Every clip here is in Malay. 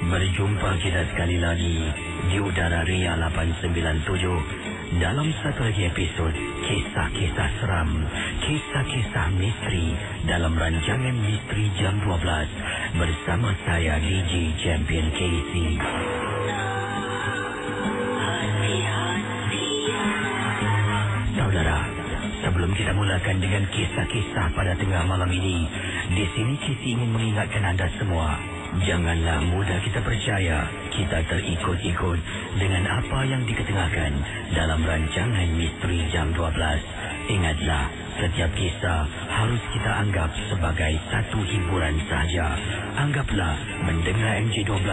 Berjumpa kita sekali lagi di udara Ria 897 dalam satu lagi episod Kisah-Kisah Seram, Kisah-Kisah Misteri dalam rancangan Misteri Jam 12 bersama saya DJ Champion Casey. Saudara, sebelum kita mulakan dengan kisah-kisah pada tengah malam ini, di sini Casey ingin mengingatkan anda semua. Janganlah mudah kita percaya kita terikut-ikut dengan apa yang diketengahkan dalam rancangan Misteri Jam 12. Ingatlah, setiap kisah harus kita anggap sebagai satu hiburan sahaja. Anggaplah mendengar MJ12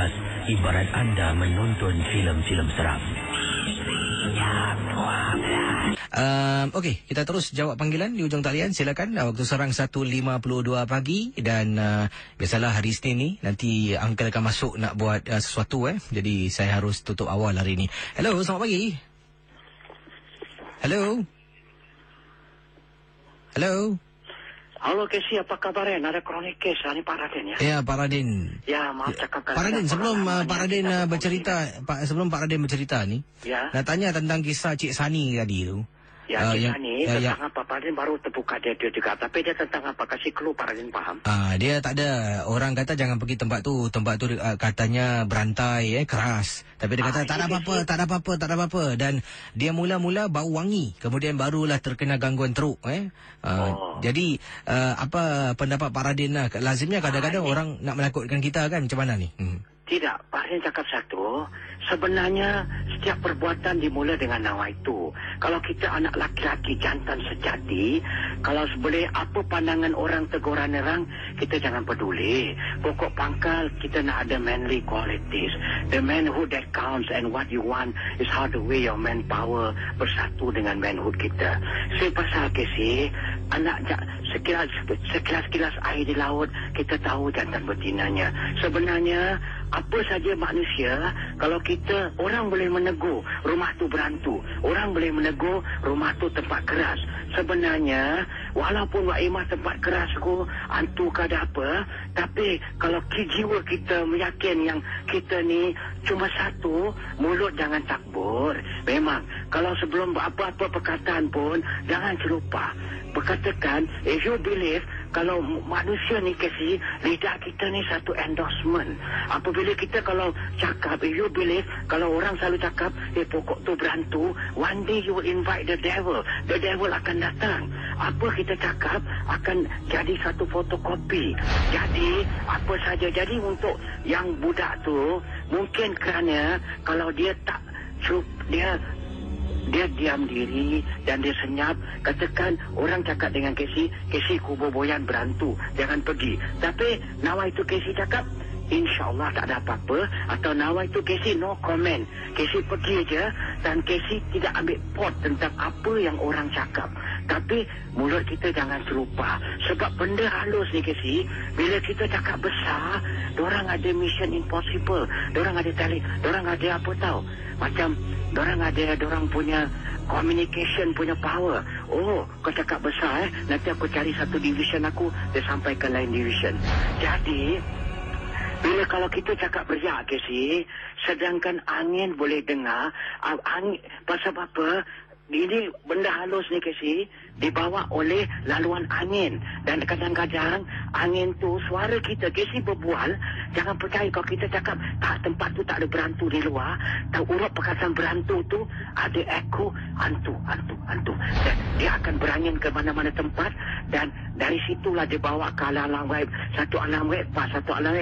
ibarat anda menonton filem-filem seram. Jam 12. Okey, kita terus jawab panggilan di ujung talian. Silakan, waktu serang 1.52 pagi. Dan biasalah hari Isnin ni nanti Uncle akan masuk nak buat sesuatu jadi saya harus tutup awal hari ni. Hello, selamat pagi. Hello. Hello. Halo Casey, apa kabar? Ada kronik kes ni Pak Raden ya? Ya, Pak Raden. Ya, maaf cakap Pak Raden, sebelum Pak Raden bercerita ni, ya, nak tanya tentang kisah Cik Sani tadi tu. Ya, Cik Sani tentang apa Pak Raden baru terbuka dia juga. Tapi dia tentang apa? Kasih clue Pak Raden faham. Dia tak ada. Orang kata jangan pergi tempat tu. Tempat tu katanya berantai, keras. Tapi dia kata tak ada apa-apa. Dan dia mula-mula bau wangi. Kemudian barulah terkena gangguan teruk. Jadi apa pendapat Pak Raden lah? Lazimnya kadang-kadang orang nak menakutkan kita kan. Macam mana ni? Tidak, Pak Raden cakap satu. Sebenarnya setiap perbuatan dimula dengan nawaitu. Kalau kita anak laki-laki jantan sejati, kalau boleh apa pandangan orang teguran orang, kita jangan peduli. Pokok pangkal kita nak ada manly qualities. The manhood that counts and what you want is how the way your manpower bersatu dengan manhood kita. Saya pasal Casey, anak sekilas air di laut, kita tahu jantan betinanya. Sebenarnya apa saja manusia, kalau kita, orang boleh menegur rumah tu berantu, orang boleh menegur rumah tu tempat keras. Sebenarnya walaupun Wak tempat keras ku hantu ke ada apa, tapi kalau jiwa kita meyakin yang kita ni cuma satu, mulut jangan takbur. Memang kalau sebelum apa-apa perkataan pun jangan terlupa berkatakan, if you believe, kalau manusia ni kasi lidah kita ni satu endorsement. Apabila kita kalau cakap, if you believe, kalau orang selalu cakap pokok tu berantu, one day you will invite the devil akan datang. Apa kita cakap akan jadi satu fotokopi. Jadi apa saja. Jadi untuk yang budak tu, mungkin kerana kalau dia tak dia diam diri dan dia senyap, katakan orang cakap dengan Casey kuboboyan berantu, jangan pergi. Tapi nawai itu Casey cakap InsyaAllah tak ada apa-apa, atau nawai itu Casey no comment, Casey pergi je dan Casey tidak ambil pot tentang apa yang orang cakap. Tapi mulut kita jangan terlupa, sebab benda halus ni Casey, bila kita cakap besar, dorang ada mission impossible, dorang ada talent, dorang ada apa tahu, macam dorang punya communication punya power. Oh, kau cakap besar nanti aku cari satu division aku, dia sampai ke lain division. Jadi bila kalau kita cakap beriak Casey, sedangkan angin boleh dengar, angin pasal apa? Ini benda halus ni Casey, dibawa oleh laluan angin. Dan kadang-kadang angin tu, suara kita Casey berbual, jangan percaya kalau kita cakap tak, tempat tu tak ada berantu di luar. Tak, urut perkataan berantu tu ada echo hantu. Dan dia akan berangin ke mana-mana tempat, dan dari situlah dia bawa ke alam gaib. Satu alam gaib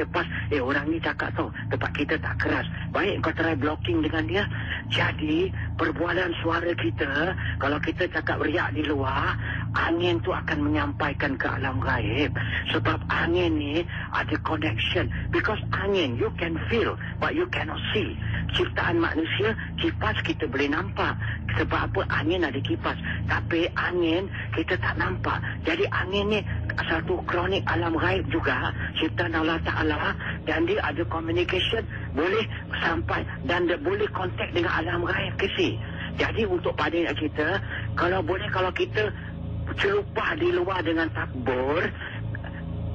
pas. Orang ni cakap tau, tempat kita tak keras. Baik kau try blocking dengan dia. Jadi perbualan suara kita, kalau kita cakap riak di luar, angin tu akan menyampaikan ke alam gaib. Sebab angin ni ada connection. Because angin you can feel but you cannot see. Ciptaan manusia, kipas kita boleh nampak. Sebab apa? Angin ada kipas. Tapi angin kita tak nampak. Jadi angin ni satu kronik alam gaib juga, ciptaan Allah Ta'ala, dan dia ada communication, boleh sampai dan dia boleh kontak dengan alam gaib Casey. Jadi untuk pada kita, kalau boleh, kalau kita celupah di luar dengan takbur,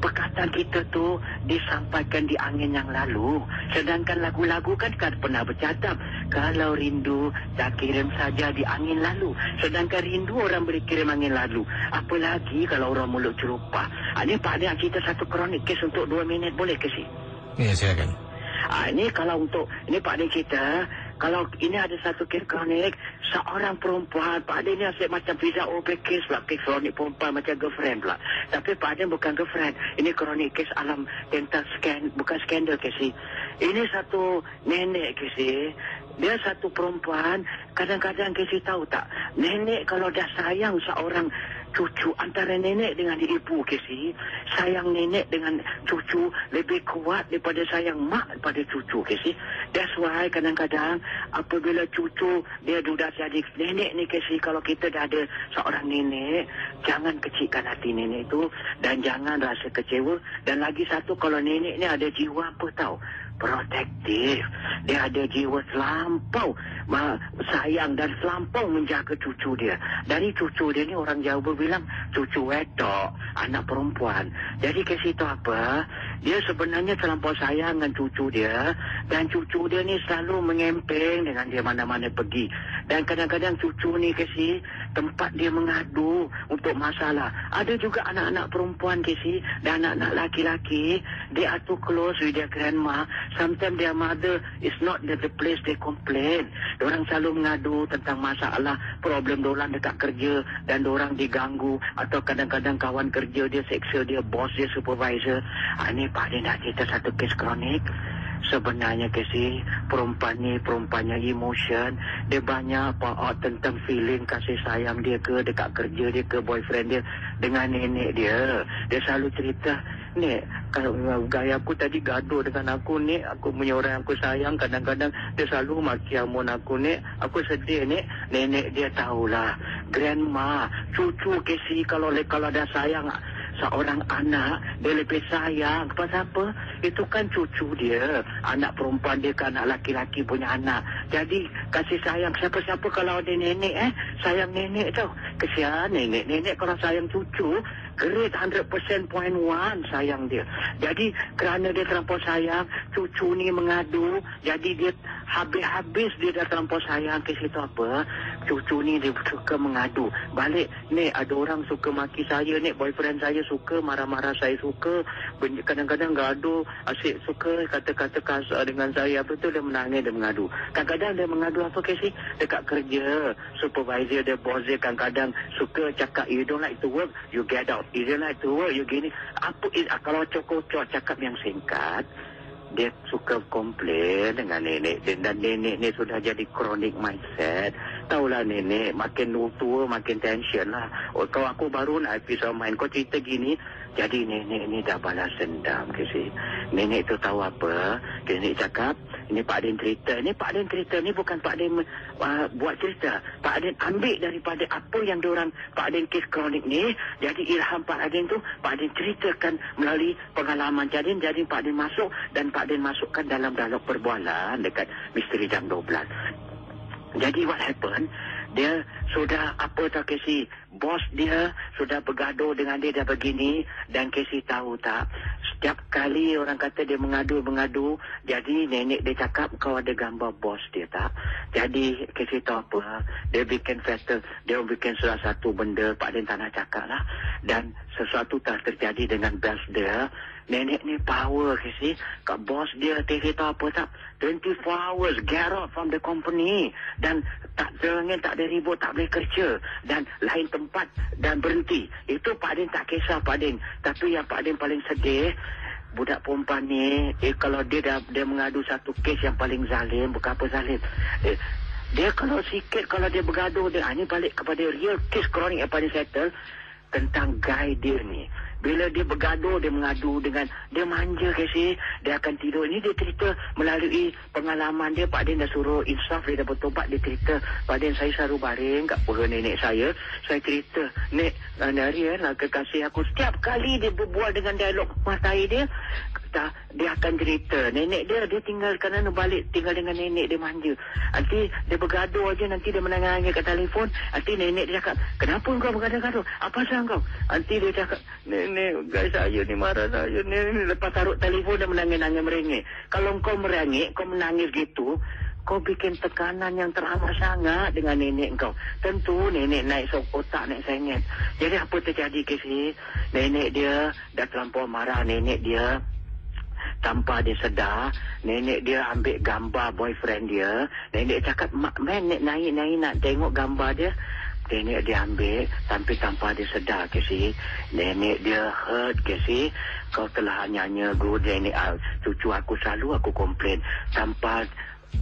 perkataan kita tu disampaikan di angin yang lalu. Sedangkan lagu-lagu kan pernah bercakap, kalau rindu tak kirim saja di angin lalu. Sedangkan rindu orang boleh kirim angin lalu. Apalagi kalau orang mulut cerupah. Ini Pak Adi cerita satu kronik kes untuk 2 minit, boleh ke sih? Ya, silakan. Ini kalau untuk, ini Pak Adi kita, kalau ini ada satu kes kronik, seorang perempuan, Pak Adi ni asyik macam Fiza OP kes pula, kes kronik perempuan macam girlfriend pula. Tapi Pak Adi bukan girlfriend, ini kronik kes alam tentang bukan skandal kes sih. Ini satu nenek kes sih, dia satu perempuan, kadang-kadang kes sih tahu tak, nenek kalau dah sayang seorang cucu, antara nenek dengan ibu ke si, sayang nenek dengan cucu lebih kuat daripada sayang mak pada cucu ke si. That's why kadang-kadang apabila cucu dia sudah jadi nenek ni ke si, kalau kita dah ada seorang nenek, jangan kecilkan hati nenek itu dan jangan rasa kecewa. Dan lagi satu, kalau nenek ni ada jiwa apa tahu, protektif. Dia ada jiwa selampau sayang dan selampau menjaga cucu dia. Dari cucu dia ni orang Jawa bilang cucu wedok, anak perempuan. Jadi ke situ apa, dia sebenarnya terlampau sayang dengan cucu dia, dan cucu dia ni selalu mengempeng dengan dia mana-mana pergi. Dan kadang-kadang cucu ni ke si tempat dia mengadu untuk masalah. Ada juga anak-anak perempuan ke si, dan anak-anak laki-laki, they are too close with their grandma. Sometimes their mother is not the place they complain. Diorang selalu mengadu tentang masalah, problem diorang dekat kerja dan diorang diganggu, atau kadang-kadang kawan kerja dia seksa dia, bos dia, supervisor. Ini Pak Din nak cerita satu kes kronik. Sebenarnya ke si perempuannya emotion, dia banyak tentang feeling kasih sayang dia dekat kerja dia, ke boyfriend dia, dengan nenek dia. Dia selalu cerita, "Nek, kalau gaya aku tadi gaduh dengan aku, Nek, aku punya orang yang aku sayang, kadang-kadang dia selalu maki amun aku, Nek, aku sedih, Nek." Nenek dia tahulah, grandma, cucu ke si kalau dah sayang seorang anak, dia lebih sayang kepada apa? Itu kan cucu dia, anak perempuan dia kan anak laki-laki punya anak. Jadi kasih sayang siapa-siapa kalau ada nenek sayang nenek tau. Kesian nenek kalau sayang cucu, great 100% point 1 sayang dia. Jadi kerana dia terlampau sayang, cucu ni mengadu, jadi dia habis-habis dia dah terlampau sayang ke situ apa, cucu ni dia suka mengadu balik. "Nek, ada orang suka maki saya, Nek, boyfriend saya suka marah-marah saya, suka kadang-kadang gaduh, asyik suka kata-kata kasar dengan saya." Betul, dia menangis, dia mengadu. Kadang-kadang dia mengadu apa ke si, dekat kerja, supervisor dia, bos dia kadang-kadang suka cakap, "You don't like to work, you get out. You don't like to work, you gini." Kalau cokok cakap yang singkat, dia suka komplain dengan nenek. Dan nenek ni sudah jadi kronik mindset. Tahulah nenek, makin tua makin tension lah. Kalau aku baru nak episode main, kau cerita gini. Jadi nenek ni dah balas dendam ke si. Nenek tu tahu apa? Nenek cakap, ini Pak Din cerita. Ini Pak Din cerita, ni bukan Pak Din buat cerita. Pak Din ambil daripada apa yang diorang Pak Din kes kronik ni. Jadi ilham Pak Din tu, Pak Din ceritakan melalui pengalaman. Jadi Pak Din masuk, dan Pak Din masukkan dalam dialog perbualan dekat Misteri Jam 12. Jadi what happened, dia sudah apa tak Casey, bos dia sudah bergaduh dengan dia dah begini, dan Casey tahu tak, setiap kali orang kata dia mengadu, jadi nenek dia cakap, "Kau ada gambar bos dia tak?" Jadi Casey tahu apa, dia bikin festival, dia bikin salah satu benda, Pak Din tak nak cakap lah, dan sesuatu tak terjadi dengan bos dia. Nenek ni power ke si, kat bos dia TV tahu apa tak, 24 hours get out from the company, dan tak terangin, tak ada ribut, tak boleh kerja, dan lain tempat, dan berhenti. Itu Pak Din tak kisah Pak Din. Tapi yang Pak Din paling sedih, budak perempuan ni, kalau dia mengadu satu kes yang paling zalim, bukan apa zalim, dia kalau sikit, kalau dia bergaduh, dia ini balik kepada real kes kronik yang paling settle, tentang guy dia ni. Bila dia bergaduh, dia mengadu dengan, dia manja ke si, dia akan tidur. Ini dia cerita melalui pengalaman dia. Pak Din dah suruh insaf, dia dah bertobat, dia cerita, "Pak Din, saya selalu baring kat pura nenek saya cerita, Nek, hari lah kekasih aku." Setiap kali dia berbual dengan dialog mata air dia, cerita, dia akan cerita. Nenek dia tinggal kerana balik tinggal dengan nenek dia manja. Nanti dia bergaduh aja, nanti dia menangis kat telefon. Nanti nenek dia cakap, kenapa kau bergaduh-gaduh? Apa salah kau? Nanti dia cakap, nenek, guys saya ni marah saya. Nenek lepas taruh telefon dia menangis-nangis merengek. Kalau kau merengek, kau menangis gitu, kau bikin tekanan yang teramat sangat dengan nenek kau. Tentu nenek naik otak, naik sengit. Jadi apa terjadi Casey? Nenek dia dah terlampau marah. Nenek dia tanpa dia sedar, nenek dia ambil gambar boyfriend dia. Nenek cakap, mak, nek naik nak tengok gambar dia. Nenek dia ambil sampai tanpa dia sedar Casey. Nenek dia hurt Casey. Kau telah nyanyi good nenek. Cucu aku selalu aku komplain. Tanpa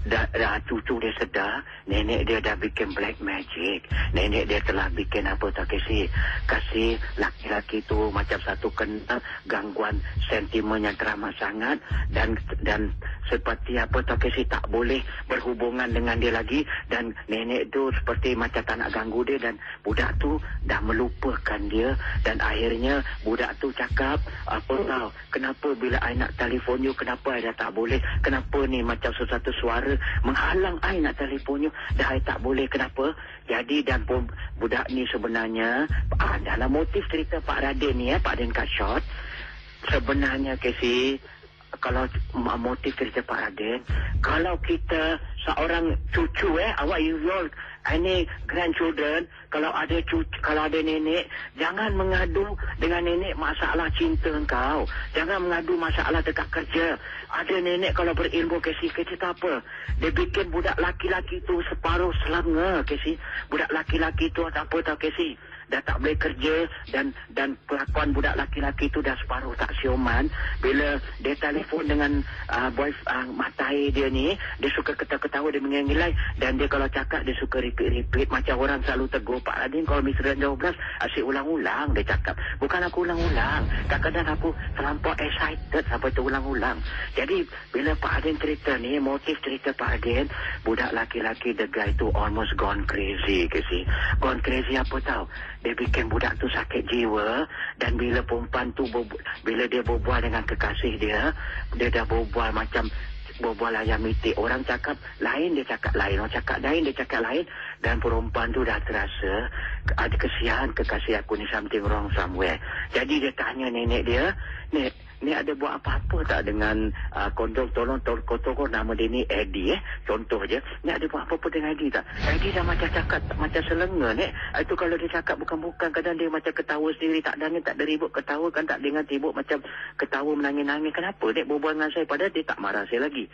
dah cucu dia sedar, nenek dia dah bikin black magic. Nenek dia telah bikin apa tak kasih laki-laki tu macam satu kena gangguan sentimen yang teramat sangat, dan seperti apa tak tak boleh berhubungan dengan dia lagi, dan nenek tu seperti macam tak nak ganggu dia, dan budak tu dah melupakan dia. Dan akhirnya budak tu cakap, apa tahu kenapa bila I nak telefon you, kenapa I dah tak boleh, kenapa ni macam sesuatu suara menghalang I nak telefon you, dah I tak boleh, kenapa? Jadi dan budak ni sebenarnya dalam motif cerita Pak Radin ni, Pak Radin kat short, sebenarnya Casey, kalau motif cerita Pak Radin, kalau kita seorang cucu awak you all any grandchildren, kalau ada nenek, jangan mengadu dengan nenek masalah cinta engkau. Jangan mengadu masalah dekat kerja. Ada nenek kalau berilmu Casey tak apa. Dia bikin budak laki-laki tu separuh selanga Casey. Budak laki-laki tu tak apa tau Casey. Dah tak boleh kerja, dan kelakuan budak laki-laki tu dah separuh tak siuman. Bila dia telefon dengan matai dia ni, dia suka ketawa-ketawa, dia mengengilai, dan dia kalau cakap dia suka repeat macam orang selalu tegur Pak Radin kalau Mr. 12 asyik ulang-ulang dia cakap. Bukan aku ulang-ulang, kadang-kadang aku terlampau excited sampai terulang-ulang. Jadi bila Pak Radin cerita ni, motif cerita Pak Radin, budak laki-laki the guy tu almost gone crazy gone crazy. Apa tahu, dia bikin budak tu sakit jiwa. Dan bila perempuan tu bila dia berbual dengan kekasih dia dah berbual macam berbual ayam itik. Orang cakap lain, dia cakap lain. Orang cakap lain, dia cakap lain. Dan perempuan tu dah terasa, ada kesian kekasih aku ni, something wrong somewhere. Jadi dia tanya nenek dia, Nek, ni ada buat apa-apa tak dengan kondom? Tolong nama dia ni Eddie contoh je. Ni ada buat apa-apa dengan Eddie tak? Eddie dah macam cakap macam selenga itu kalau dia cakap bukan-bukan, kadang dia macam ketawa sendiri, tak ada ribut, ketawa kan tak dengar tibuk, macam ketawa menangis-nangis. Kenapa Nek berbual dengan saya, padahal dia tak marah saya lagi.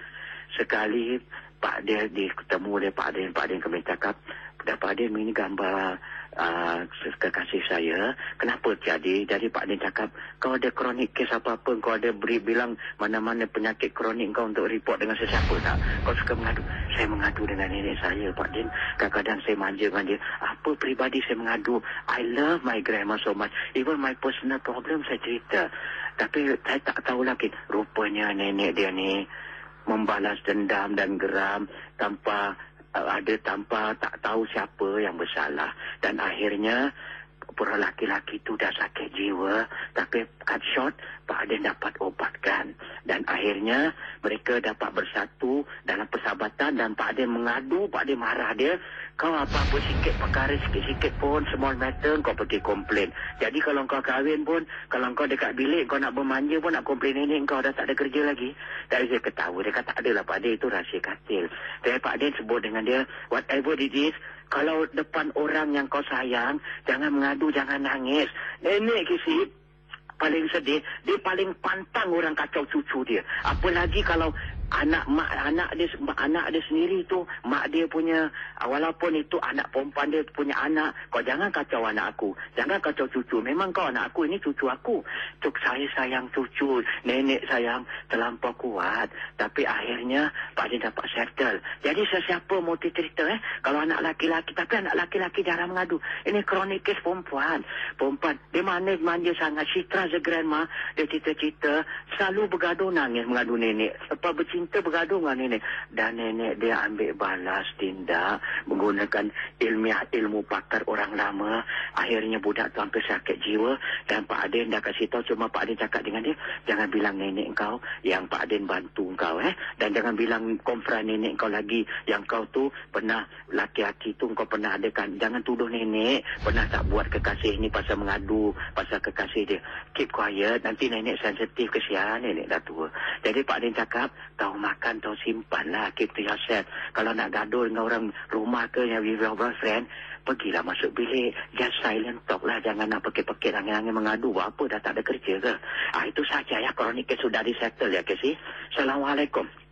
Sekali Pak dia ketemu dia, Pak Din kami cakap, Pak Din ini gambar kekasih saya, kenapa jadi Pak Din cakap, kau ada kronik kes apa-apa, kau ada bilang mana-mana penyakit kronik kau untuk report dengan sesiapa tak? Kau suka mengadu? Saya mengadu dengan nenek saya Pak Din, kadang-kadang saya manja dengan dia. Apa peribadi saya mengadu? I love my grandma so much, even my personal problem saya cerita. Tapi saya tak tahu lagi, rupanya nenek dia ni membalas dendam dan geram tanpa tak tahu siapa yang bersalah. Dan akhirnya para laki-laki itu dah sakit jiwa, tapi cut short Pak Adin dapat obatkan, dan akhirnya mereka dapat bersatu dalam persahabatan. Dan Pak Adin mengadu, Pak Adin marah dia, kau apa-apa sikit perkara sikit-sikit pun, small matter, kau pergi komplain. Jadi kalau kau kahwin pun, kalau kau dekat bilik kau nak bermanja pun, nak komplain ini, kau dah tak ada kerja lagi. Dan dia ketawa, dia kata adalah Pak Adin itu rahsia katil. Tapi Pak Adin sebut dengan dia, whatever it is, kalau depan orang yang kau sayang, jangan mengadu, jangan nangis. Nenek Kisi paling sedih, dia paling pantang orang kacau cucu dia. Apalagi kalau anak dia sendiri tu, mak dia punya, walaupun itu anak perempuan dia punya anak, kau jangan kacau anak aku, jangan kacau cucu. Memang kau anak aku, ini cucu aku. Saya sayang cucu, nenek sayang terlampau kuat. Tapi akhirnya Pak Din dapat settle. Jadi sesiapa motif cerita kalau anak laki-laki, tapi anak laki-laki jarang mengadu. Ini kronik kes perempuan dia manja sangat. Citra the grandma, dia cerita-cerita selalu bergaduh, nangis mengadu nenek. Lepas bercerita pintar bergaduh dengan nenek. Dan nenek dia ambil balas tindak menggunakan ilmu pakar orang lama. Akhirnya budak tu hampir sakit jiwa. Dan Pak Adin dah kasih tahu, cuma Pak Adin cakap dengan dia, jangan bilang nenek kau yang Pak Adin bantu kau. Dan jangan bilang konfront nenek kau lagi yang kau tu pernah laki-laki tu kau pernah adakan. Jangan tuduh nenek pernah tak buat kekasih ni pasal mengadu pasal kekasih dia. Keep quiet, nanti nenek sensitif, kesian nenek dah tua. Jadi Pak Adin cakap, tahu makan tahu simpan lah, keep to yourself. Kalau nak gaduh dengan orang rumah ke yang with your boyfriend, pergilah masuk bilik, just silent talk lah, jangan nak pekik-pekik angin-angin mengadu, apa dah tak ada kerja ke. Itu saja ya, kronik sudah disettle ya, Casey. Assalamualaikum.